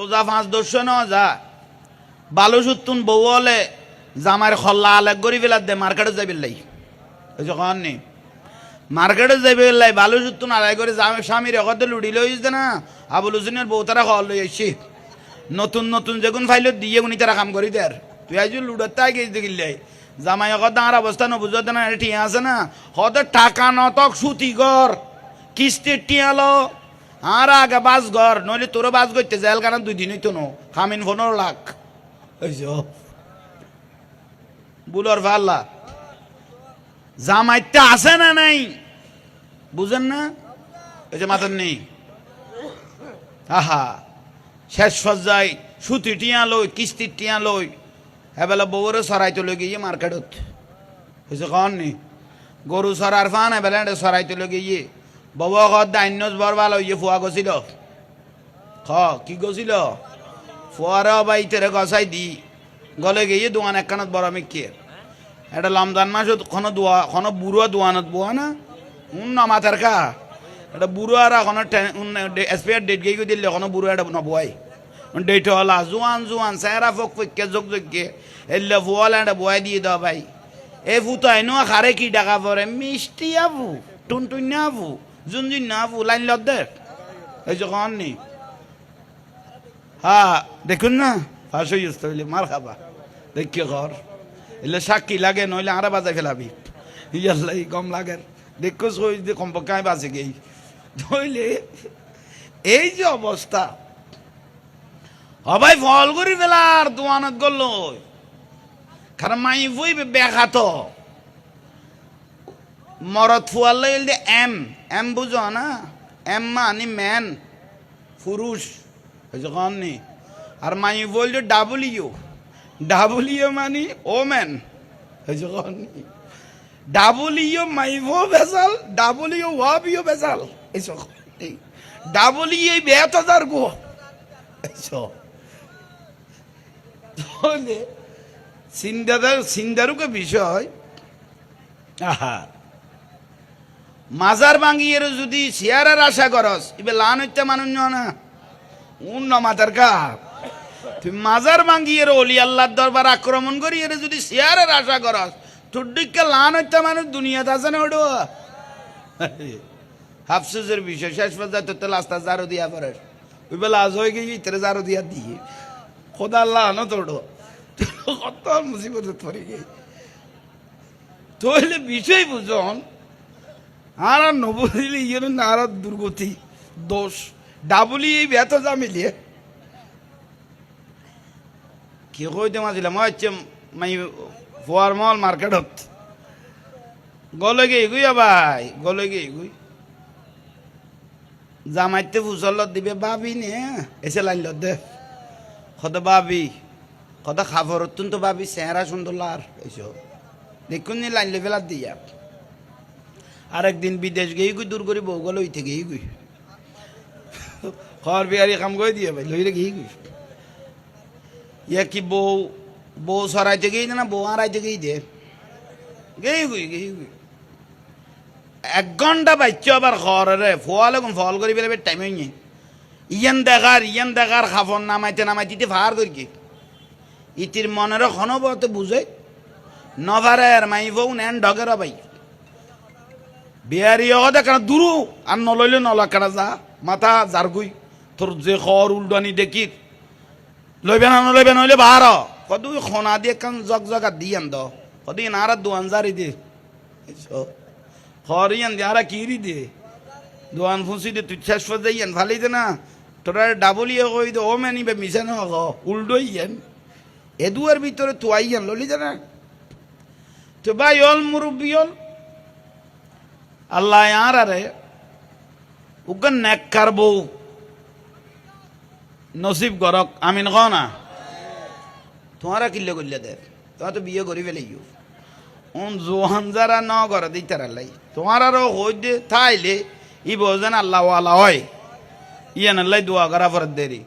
ওজা ৫-১০ ন যা বালু সুতুন বউ হলে জামার খল্লা আলেক গড়ি ফেলার দে মার্কেটে যাবি লাই ওই যখন নি মার্কেটে যাবি লাই বালু সুতুন আলাই করে স্বামীর এগতে লুড়ি লই না আবুল হুসেনের বউ তারা খাওয়া লই আসছি নতুন নতুন যেগুন ফাইলত দিয়ে উনি তারা কাম করি দেয় তুই আজ লুডোর তাই গেছি দেখিলাই জামাই এগত আর অবস্থা নবুঝতে না ঠিক আছে না হতে টাকা নতক সুতি ঘর কিস্তির টিয়ালো আর আগে বাস ঘর নইলে তোরও বাস করতে জেল কারণ 2 দিনই তো নো খামিন 15 লাখ বুলোর ভাল্লা জামাইতে আছে না নাই বুঝেন না ওই যে মাথার নেই আহা শেষ সজ্জায় সুতি টিয়া লই কিস্তির টিয়া লই এবেলা বউরে সরাইতে লই গিয়ে মার্কেটত হয়েছে কন নি গরু সরার ফান এবেলা সরাইতে লই গিয়ে বাবা ঘর দাইন্যস বর ভালো ইয়ে ফুয়া গছিল কি গছিল ফুয়ারা বাইতেরে গসাই দি গলে গিয়ে দোয়ান একখানত বড় মিকে এটা রমজান মাস কোনো বুড়ো দোয়ানত বোয়া না না মাথার কা এটা বুড়ো আর কোনো এক্সপায়ার ডেট গিয়ে দিলে কোনো বুড়ো এটা নবয় ডেট হলা জোয়ান জোয়ান চেহারা ফক ফকে যোগ যোগ্যে এলে ফুয়ালা এটা বয় দিয়ে দাও ভাই এ ফু তো আইনো খারে কি টাকা পরে মিষ্টি আবু টুনটুন আবু জুনজুন না আবু লাইন লত দে এই যখন নি হ্যাঁ দেখুন না ফাঁস হইলে মার খাবা দেখি ঘর এলে সাক্ষী লাগে নইলে আরে বাজায় ফেলাবি ইয়াল্লাই কম লাগে দেখো সই যে কমপক্ষে আমি বাঁচে গেই নইলে এই যে অবস্থা হবাই ফল করি ফেলার দোয়ানত গল কারণ মাই বই বেখাত মরদ ফুয়াল এম এম বুঝো না এম মানে ম্যান পুরুষ যখন নি আর মাই বলল ডাবলিউ মানে ও ম্যান যখন ডাবলিউ মাইভো বেজাল ডাবলিউ ওয়াবিও বেজাল এইসব ডাবলিউ এই ৭২,০০০ গো এইসব তাহলে সিন্দারুকে বিষয় আহা মাজার ভাঙিয়ে যদি শেয়ারের আশা করস এবার লান হইতে মানুষ না উন্ন মাথার কা তুই মাজার ভাঙিয়ে অলি আল্লাহর দরবার আক্রমণ করি এর যদি শেয়ারের আশা করস তোর দিকে লান হইতে মানুষ দুনিয়াতে আছে না ওটা হাফসুজের বিষয় শেষ পর্যায়ে তোর রাস্তা জারো দিয়া পরে ওই বেলা আজ হয়ে গিয়ে তোর জারো দিয়া দিয়ে খোদা আল্লাহ না তোর কত মুসিবত পড়ে গিয়ে তাহলে বিষয় বুঝন আর নবদিলে ইয়ে না আর দুর্গতি দোষ ডাবলি এই বেত যা মিলিয়ে কি কইতে মাছিলাম হচ্ছে মাই ফরমাল মার্কেটত গলে গে এগুই ভাই গলে গে এগুই জামাইতে ফুসলত দিবে ভাবি নে এসে লাইন দে কত ভাবি কত খাবার তো ভাবি চেহারা সুন্দর লার এইসব দেখুন নি লাইন লেভেলার দিয়া আরেকদিন বিদেশ গেই গুই দূর করি বউ গলে ওই থেকে গুই খর বিহারি কাম করে দিয়ে ভাই লইলে গেই গুই ইয়া কি বউ সরাইতে গেই না বউ আড়াইতে গেই দে গেই গুই 1 ঘন্টা বাইচ্ছ আবার ঘরে ফোয়ালে ফল করি বেলে টাইম হয়ে ইয়ান দেখার খাফর নামাইতে ভার করি কি ইতির মনের ক্ষণবত বুঝে নভারে আর মাই বউ নেন ডগের ভাই বিহারি দেখা দূরু আর নলইলে নলাকারা যা মাথা জারগুই তোর যে খর উল্ডানি দেখি লইবে না নলইবে নইলে বাহার কদু খনা দিয়ে কান জগা দিয়ান দ কদিন আর দোয়ান জারি দে খরিয়ান দিয়ে আর কিরি দে দোয়ান ফুসি দে তুই শেষ ফে যাইয়ান ভালি দে না তোরা ডাবলিয়ে কই দে ও মেনিবে মিশে না উল্ডইয়ান এদুয়ার ভিতরে তো আইয়ান ললি দে না তো ভাই অল মুরব্বিয়ল আল্লাহ আর আরে উগন নেককার বউ নসিব করক আমিন ক না তোমারা কিল্লে করলে দে তোমার তো বিয়ে করি ফেলেইও জোহান যারা ন করে দিই তারা লাই তোমার আরো হই দে তাইলে ই বোঝেন আল্লাহ হয় ইয়ান আল্লাহ দোয়া করা ফরত দেরি